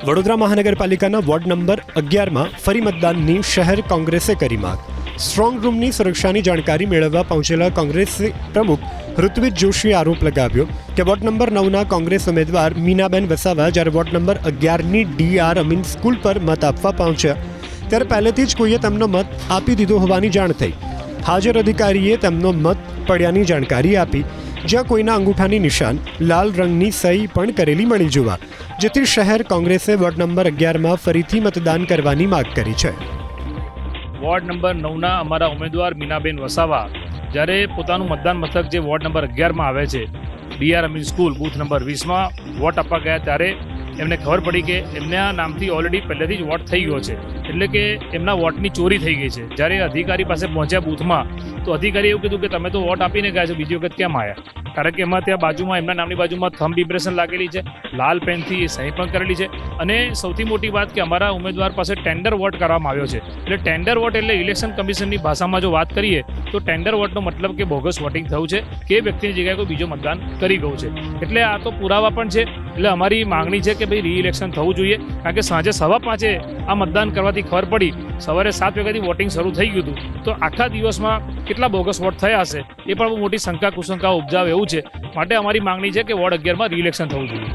વડોદરા મહાનગરપાલિકાના ward number 11માં ફરી મતદાનની શહેર કોંગ્રેસે કરી માંગ. સ્ટ્રોંગ રૂમની સુરક્ષાની જાણકારી મેળવવા પહોંચેલા કોંગ્રેસ પ્રમુખ ઋત્વિજ જોશીએ આરોપ લગાવ્યો કે વોર્ડ નંબર 9ના કોંગ્રેસ ઉમેદવાર મીનાબેન વસાવા જ્યારે વોર્ડ નંબર 11ની DR અમીન સ્કૂલ પર મત આપવા પહોંચ્યા ત્યારે પહેલેથી જ કોઈએ તેમનો મત આપી દીધો હોવાની જાણ થઈ. હાજર અધિકારીએ તેમનો મત પડ્યાની જાણકારી આપી, જ્યાં કોઈના અંગૂઠાની નિશાન લાલ રંગની સહી પણ કરેલી મળી જોવા, જેથી શહેર કોંગ્રેસે વોર્ડ નંબર 11માં ફરીથી મતદાન કરવાની માંગ કરી છે. વોર્ડ નંબર 9ના અમારા ઉમેદવાર મીનાબેન વસાવા જ્યારે પોતાનું મતદાન મથક જે વોર્ડ નંબર 11માં આવે છે DR Amin school booth number 20માં વોટ આપવા ગયા ત્યારે એમને ખબર પડી કે એમના નામથી ઓલરેડી પહેલેથી જ વોટ થઈ ગયો છે, એટલે કે એમના વોટની ચોરી થઈ ગઈ છે. જ્યારે અધિકારી પાસે પહોંચ્યા બૂથમાં તો અધિકારીએ એવું કીધું કે તમે તો વોટ આપીને ગયા છો, બીજી વખત કેમ આવ્યા? કારણ કે એમાં ત્યાં બાજુમાં એમના નામની બાજુમાં થંબ ઇમ્પ્રેશન લાગેલી છે, લાલ પેનથી સહી પણ કરેલી છે. અને સૌથી મોટી વાત કે અમારા ઉમેદવાર પાસે ટેન્ડર વોટ કરવામાં આવ્યો છે. એટલે ટેન્ડર વોટ એટલે ઇલેક્શન કમિશનની ભાષામાં જો વાત કરીએ તો ટેન્ડર વોટનો મતલબ કે બોગસ વોટિંગ થયું છે, કે વ્યક્તિની જગ્યાએ કોઈ બીજો મતદાન કરી ગયું છે. એટલે આ તો પુરાવા પણ છે. એટલે અમારી માંગણી છે કે ભાઈ રી-ઇલેક્શન થવું જોઈએ, કારણ કે સાંજે 5:15 આ મતદાન કરવાથી ખબર પડી, સવારે 7 વાગ્યાથી વોટિંગ શરૂ થઈ ગયું હતું. તો આખા દિવસમાં કેટલા બોગસ વોટ થયા હશે એ પણ બહુ મોટી શંકા કુશંકાઓ ઉપજાવે એવું છે. માટે અમારી માંગણી છે કે વોર્ડ 11માં રી-ઇલેક્શન થવું જોઈએ.